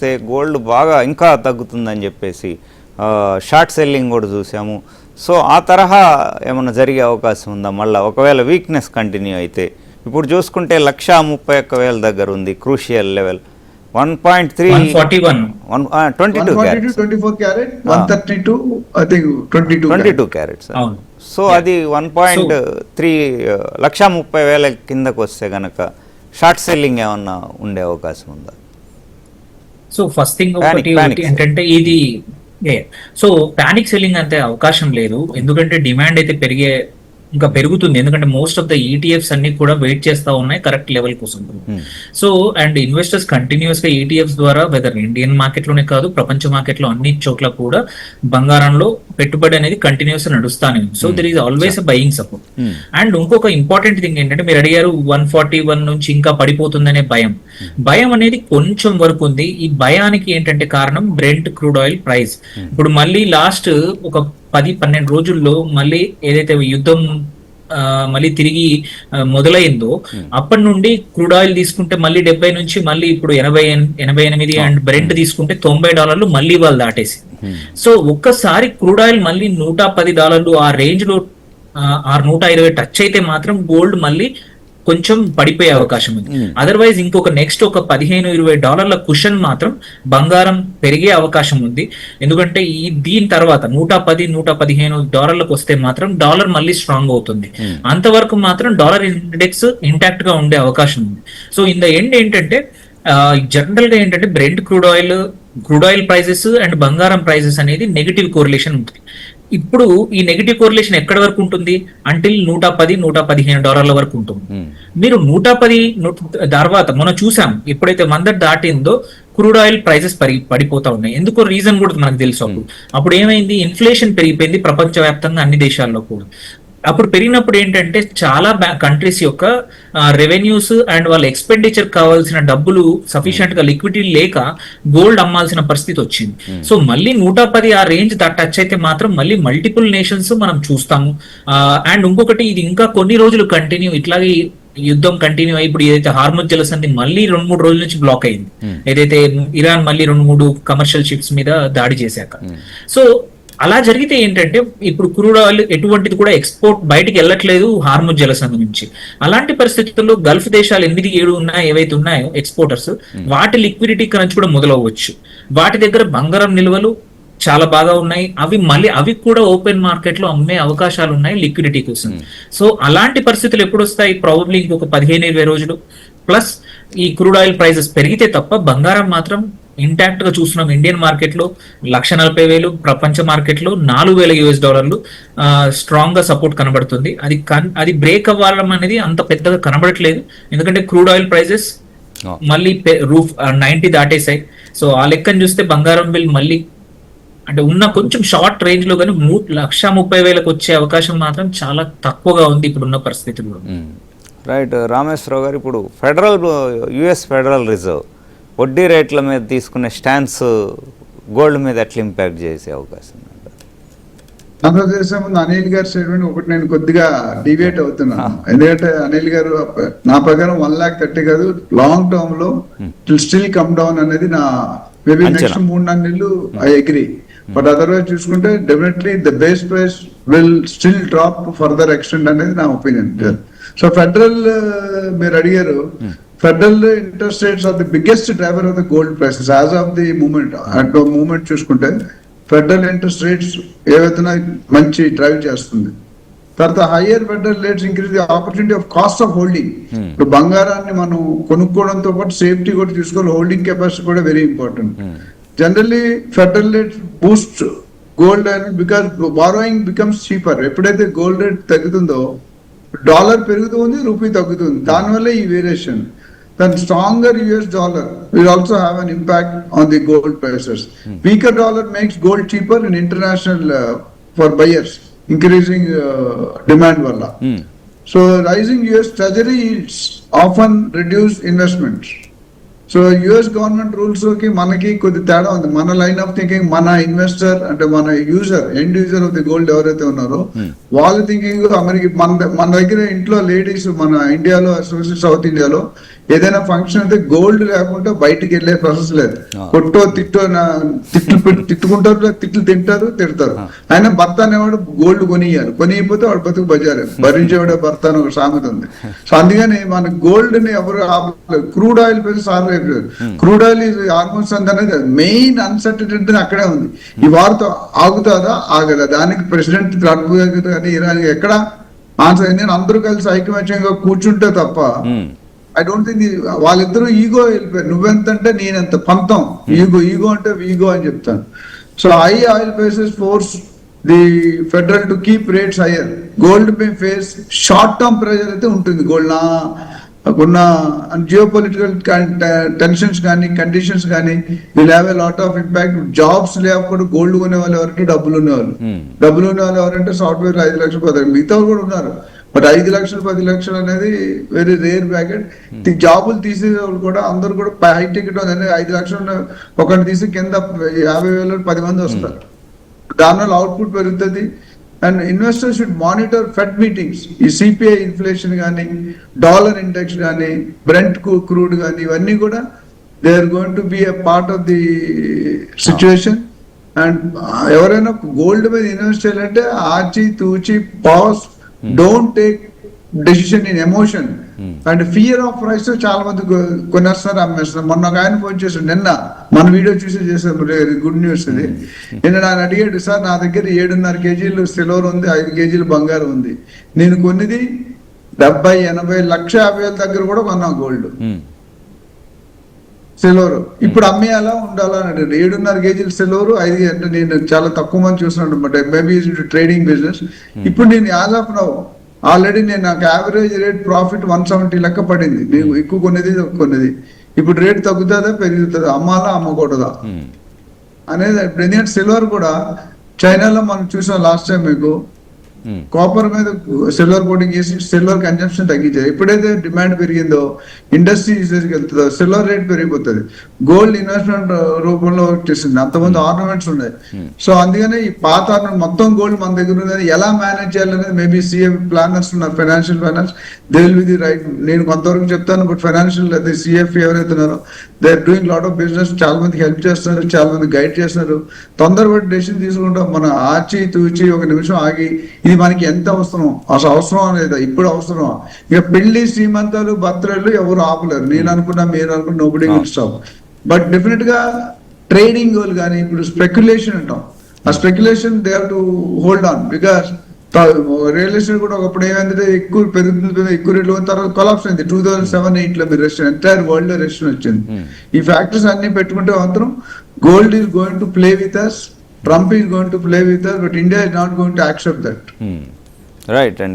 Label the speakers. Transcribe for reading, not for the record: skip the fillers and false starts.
Speaker 1: Gold బాగా ఇంకా తగ్గుతుందని చెప్పేసి షార్ట్ సెల్లింగ్ కూడా చూసాము. సో ఆ తరహా ఏమైనా జరిగే అవకాశం ఉందా మళ్ళీ ఒకవేళ వీక్నెస్ కంటిన్యూ అయితే? ఇప్పుడు చూసుకుంటే 1,31,000 దగ్గర ఉంది క్రూషియల్ లెవెల్. 1.3 22 క్యారెట్స్. సో అది 1.3 1,30,000 కిందకు వస్తే కనుక షార్ట్ సెల్లింగ్ ఏమన్నా ఉండే అవకాశం ఉందా?
Speaker 2: సో ఫస్ట్ థింగ్ ఒకటి ఏంటంటే ఇది సో పానిక్ సెల్లింగ్ అంతే అవకాశం లేదు. ఎందుకంటే డిమాండ్ అయితే ఇంకా పెరుగుతుంది. ఎందుకంటే మోస్ట్ ఆఫ్ ద ఈటీఎఫ్స్ అన్ని కూడా వెయిట్ చేస్తా ఉన్నాయి కరెక్ట్ లెవెల్ కోసం. సో అండ్ ఇన్వెస్టర్స్ కంటిన్యూస్ గా ఈటీఎఫ్స్ ద్వారా వెదర్ ఇండియన్ మార్కెట్ లోనే కాదు ప్రపంచ మార్కెట్ లో అన్ని చోట్ల కూడా బంగారంలో పెట్టుబడి అనేది కంటిన్యూస్ నడుస్తానే. So there is always buying support. And ఇంకొక ఇంపార్టెంట్ థింగ్ ఏంటంటే మీరు అడిగారు 141 నుంచి ఇంకా పడిపోతుందనే భయం అనేది కొంచెం వరకు ఉంది. ఈ భయానికి ఏంటంటే కారణం బ్రెంట్ క్రూడ్ ఆయిల్ ప్రైస్. ఇప్పుడు మళ్ళీ లాస్ట్ ఒక 10-12 రోజుల్లో మళ్ళీ ఏదైతే యుద్ధం మళ్ళీ తిరిగి మొదలైందో అప్పటి నుండి క్రూడ్ ఆయిల్ తీసుకుంటే మళ్ళీ 70 నుంచి మళ్ళీ ఇప్పుడు 88 అండ్ బ్రెంట్ తీసుకుంటే $90 మళ్ళీ వాళ్ళు దాటేసి. సో ఒక్కసారి క్రూడ్ ఆయిల్ మళ్ళీ $110 ఆ రేంజ్ లో 120 టచ్ అయితే మాత్రం గోల్డ్ మళ్ళీ కొంచెం పడిపోయే అవకాశం ఉంది. అదర్వైజ్ ఇంకొక నెక్స్ట్ ఒక $15-20 కుషన్ మాత్రం బంగారం పెరిగే అవకాశం ఉంది. ఎందుకంటే దీని తర్వాత $110-115 వస్తే మాత్రం డాలర్ మళ్ళీ స్ట్రాంగ్ అవుతుంది. అంతవరకు మాత్రం డాలర్ ఇండెక్స్ ఇంటాక్ట్ గా ఉండే అవకాశం ఉంది. సో ఇన్ ద ఎండ్ ఏంటంటే జనరల్ గా ఏంటంటే Brent crude oil prices and బంగారం ప్రైజెస్ అనేది నెగిటివ్ కోరిలేషన్ ఉంటుంది. ఇప్పుడు ఈ నెగిటివ్ కోరిలేషన్ ఎక్కడి వరకు ఉంటుంది? అంటిల్ $110-115 వరకు ఉంటుంది. మీరు 110 తర్వాత మనం చూసాం ఎప్పుడైతే 100 దాటిందో క్రూడ్ ఆయిల్ ప్రైజెస్ పడిపోతా ఉన్నాయి. ఎందుకో రీజన్ కూడా మనకు తెలుసు. అప్పుడు ఏమైంది? ఇన్ఫ్లేషన్ పెరిగిపోయింది ప్రపంచవ్యాప్తంగా అన్ని దేశాల్లో కూడా. అప్పుడు పెరిగినప్పుడు ఏంటంటే చాలా కంట్రీస్ యొక్క రెవెన్యూస్ అండ్ వాళ్ళ ఎక్స్పెండిచర్ కావాల్సిన డబ్బులు సఫిషియెంట్ గా లిక్విడిటీ లేక గోల్డ్ అమ్మాల్సిన పరిస్థితి వచ్చింది. సో మళ్ళీ 110 ఆ రేంజ్ టచ్ అయితే మాత్రం మళ్ళీ మల్టిపుల్ నేషన్స్ మనం చూస్తాము. అండ్ ఇంకొకటి ఇది ఇంకా కొన్ని రోజులు కంటిన్యూ ఇట్లాగే యుద్ధం కంటిన్యూ అయ్యి ఇప్పుడు ఏదైతే హార్ముజ్ జలసంధి మళ్ళీ 2-3 రోజుల నుంచి బ్లాక్ అయింది. ఏదైతే ఇరాన్ మళ్ళీ 2-3 కమర్షియల్ షిప్స్ మీద దాడి చేశాక. సో అలా జరిగితే ఏంటంటే ఇప్పుడు క్రూడ్ ఆయిల్ ఎటువంటిది కూడా ఎక్స్పోర్ట్ బయటికి వెళ్ళట్లేదు హార్ముజ్ జలసంధి నుంచి. అలాంటి పరిస్థితుల్లో గల్ఫ్ దేశాలు 8-7 ఉన్నాయి ఏవైతే ఉన్నాయో ఎక్స్పోర్టర్స్, వాటి లిక్విడిటీ క్రంచ్ కూడా మొదలవచ్చు. వాటి దగ్గర బంగారం నిల్వలు చాలా బాగా ఉన్నాయి. అవి కూడా ఓపెన్ మార్కెట్ లో అమ్మే అవకాశాలు ఉన్నాయి లిక్విడిటీ కోసం. సో అలాంటి పరిస్థితులు ఎప్పుడు వస్తాయి? ప్రాబబ్లీ ఇంకొక 15-20 రోజులు ప్లస్ ఈ క్రూడ్ ఆయిల్ ప్రైసెస్ పెరిగితే తప్ప బంగారం మాత్రం ఇంటాక్ట్ గా చూస్తున్నాం. ఇండియన్ మార్కెట్ లో 140,000, ప్రపంచ మార్కెట్ లో $4,000 స్ట్రాంగ్ గా సపోర్ట్ కనబడుతుంది. అది బ్రేక్ అవ్వడం అనేది అంత పెద్దగా కనబడట్లేదు. ఎందుకంటే క్రూడ్ ఆయిల్ ప్రైసెస్ మళ్ళీ రూఫ్ 90 దాటేసాయి. సో ఆ లెక్కను చూస్తే బంగారం బిల్ మళ్ళీ అంటే ఉన్న కొంచెం షార్ట్ రేంజ్ లో కానీ 130,000 వచ్చే అవకాశం మాత్రం చాలా తక్కువగా ఉంది ఇప్పుడున్న పరిస్థితుల్లో.
Speaker 1: రైట్ రామేశ్వరరావు గారు, ఇప్పుడు యుఎస్ ఫెడరల్ రిజర్వ్ వడ్డీ రేట్ల మీద తీసుకునే స్టాన్స్ గోల్డ్ మీద ఎట్లా ఇంపాక్ట్ చేసే అవకాశం?
Speaker 3: ఆంధ్రప్రదేశ్ ముందు అనిల్ గారి స్టేట్మెంట్ ఒకటి నేను కొద్దిగా డివియేట్ అవుతున్నాను. ఎందుకంటే అనిల్ గారు నా ప్రకారం 1,30,000 కాదు, లాంగ్ టర్మ్ లో స్టిల్ కమ్ డౌన్ అనేది నా మేబీ నెక్స్ట్ 3-4 నెలలు ఐ అగ్రీ. బట్ అదర్వైజ్ చూసుకుంటే definitely the base price will still drop to further extend అనేది నా ఒపీనియన్. సో ఫెడరల్ మీరు అడిగారు, federal interest rates are the biggest driver of the gold prices as of the moment. At the moment చూసుకుంటే federal interest rates ఏవైతే మంచి drive చేస్తుంది. తర్వాత higher federal rates increase the opportunity of cost of holding. ఇప్పుడు బంగారాన్ని మనం కొనుక్కోవడంతో పాటు safety కూడా చూసుకోవాలి. హోల్డింగ్ కెపాసిటీ కూడా very important. Generally federal rates Boost gold because borrowing becomes cheaper. ఎప్పుడైతే గోల్డ్ రేట్ తగ్గుతుందో డాలర్ పెరుగుతుంది, రూపీ తగ్గుతుంది. దానివల్ల ఈ variation. Then stronger US dollar will also have an impact on the gold prices. Weaker dollar makes gold cheaper in international for buyers, increasing demand valla. So rising US treasury yields often reduce investments. So US government rules కి మనకి కొద్ది తేడా ఉంది. మన line of thinking, మన investor అంటే మన end user of the gold ఎవరైతే ఉన్నారో వాళ్ళ థింకింగ్ అమెరికా మన దగ్గర ఇంట్లో లేడీస్ మన ఇండియాలో ఎస్పెషల్లీ సౌత్ ఇండియాలో ఏదైనా ఫంక్షన్ అయితే గోల్డ్ లేకుండా బయటికి వెళ్ళే ప్రాసెస్ లేదు. కొట్టో తిట్టో తిట్టుకుంటారు, తిట్లు తిడతారు. ఆయన భర్త అనేవాడు గోల్డ్ కొనియకపోతే వాడు బతుకు బజారు, భరించేవాడే భర్త అని ఒక సామెత ఉంది. సో అందుకని మన గోల్డ్ ని ఎవరు ఆపలేదు. క్రూడ్ ఆయిల్ పైన సార్లు అయిపోయారు. క్రూడ్ ఆయిల్ హార్మోన్స్ అనేది మెయిన్ అన్సర్టనిటీ అక్కడే ఉంది. ఈ వార్త ఆగుతుందా ఆగదా, దానికి ప్రెసిడెంట్ ట్రంప్ కానీ ఇరాన్ ఎక్కడ ఆన్సర్. నేను అందరూ కలిసి ఐకమత్యంగా కూర్చుంటే తప్ప ఐ డోంట్ థింక్ వాళ్ళిద్దరూ ఈగో వెళ్ళిపోయారు. నువ్వెంతంటే నేనెంత పంతం, ఈగో అంటే వీగో అని చెప్తాను. So high oil prices force the federal to keep rates hire. Gold May face short term pressure అయితే ఉంటుంది. గోల్డ్ ఉన్న జియో పొలిటికల్ టెన్షన్స్ కానీ కండిషన్స్ కానీ will have a lot of impact. Jobs లేకపోతే గోల్డ్ కొనే వాళ్ళు ఎవరంటే డబ్బులు ఉన్నవాళ్ళు ఎవరంటే సాఫ్ట్వేర్ 5 లక్షలు 10 మిగతా వాళ్ళు కూడా ఉన్నారు. బట్ 5 లక్షలు 10 లక్షలు అనేది వెరీ రేర్ బ్యాకెట్. జాబులు తీసే వాళ్ళు కూడా అందరు కూడా హై టికెట్ 5 లక్షలు ఒకటి తీసి కింద 50,000 10 మంది వస్తారు. దానివల్ల అవుట్పుట్ పెరుగుతుంది. And investors should monitor fed meetings. ఈ సిపిఐ ఇన్ఫ్లేషన్ కానీ, డాలర్ ఇండెక్స్ కానీ, బ్రెంట్ క్రూడ్ కానీ, ఇవన్నీ కూడా they are going to be a part of the situation. And ఎవరైనా గోల్డ్ మీద ఇన్వెస్ట్ చేయాలంటే ఆచి తూచి పాస్, don't take decision in emotion and fear of price. చాలా మంది కొనేస్తారు, అమ్మేస్తారు. మొన్న ఒక ఆయన ఫోన్ చేశాడు, నిన్న మన వీడియో చూసి చేశారు, గుడ్ న్యూస్ ఇది. నిన్న ఆయన అడిగాడు, సార్ నా దగ్గర 7.5 కేజీలు సిల్వర్ ఉంది, 5 కేజీలు బంగారం ఉంది, నేను కొన్నిది 70, 80, 1,50,000 దగ్గర కూడా కొన్నా గోల్డ్ సిల్వర్. ఇప్పుడు అమ్మేయాలా ఉండాలా అని అడిగాడు. 7.5 కేజీలు సిల్వర్ 5 అంటే నేను చాలా తక్కువ మంది చూస్తున్నాను, బట్ మేబీ ట్రేడింగ్ బిజినెస్. ఇప్పుడు నేను యాజ్ ఆఫ్ నౌ ఆల్రెడీ నేను నాకు యావరేజ్ రేట్ ప్రాఫిట్ 170 లెక్క పడింది. నేను ఎక్కువ కొనేది. ఇప్పుడు రేట్ తగ్గుతుందా పెరుగుతుందా, అమ్మాలా అమ్మకూడదా అనేది. ఇప్పుడు ఎందుకంటే సిల్వర్ కూడా చైనాలో మనం చూసాం లాస్ట్ టైం, మీకు కాపర్ మీద సిల్వర్ కోటింగ్ చేసి సిల్వర్ కన్జంప్షన్ తగ్గించారు. ఎప్పుడైతే డిమాండ్ పెరిగిందో, ఇండస్ట్రీ యూసేజ్కి వెళ్తుందో సిల్వర్ రేట్ పెరిగిపోతుంది. గోల్డ్ ఇన్వెస్ట్మెంట్ రూపంలో వచ్చేసింది. అంతమంది ఆర్నమెంట్స్ ఉన్నాయి. సో అందుకనే ఈ పాత ఆర్నమెంట్ మొత్తం గోల్డ్ మన దగ్గర ఉంది. ఎలా మేనేజ్ చేయాలనేది మేబీ సిఏ ప్లానర్స్ ఉన్నారు, financial planners, they will be the right. నేను కొంతవరకు చెప్తాను, బట్ ఫైనాన్షియల్ అదే సిఎఫ్ ఎవరైతే ఉన్నారో they are doing lot of business. చాలా మంది హెల్ప్ చేస్తున్నారు, చాలా మంది గైడ్ చేస్తున్నారు. తొందరపడి డెసిషన్ తీసుకుంటాం. మనం ఆచి తూచి ఒక నిమిషం ఆగి ఇది మనకి ఎంత అవసరం, అసలు అవసరం అనేది ఇప్పుడు అవసరమా. ఇక పెళ్లి శ్రీమంతాలు బర్త్డేలు ఎవరు ఆపలేరు. నేను అనుకున్నా, మీరు అనుకున్నా, nobody will stop. But definite గా ట్రేడింగ్ వాళ్ళు కానీ ఇప్పుడు స్పెక్యులేషన్ అంటాం, ఆ speculation they have to hold on. Because real estate కూడా ఒకప్పుడు ఏమైందంటే ఎక్కువ పెరుగుతుంది, ఎక్కువ రేట్లు తర్వాత కొలాప్స్ అయింది. 2007-8 లో మీరు రెస్ట్ ఎంటైర్ వరల్డ్ లో రెస్ట్ వచ్చింది. ఈ ఫ్యాక్టర్స్ అన్ని పెట్టుకుంటే మాత్రం gold is going to play with us, Trump is going to play with us, but India is not going to accept that.
Speaker 1: Right, and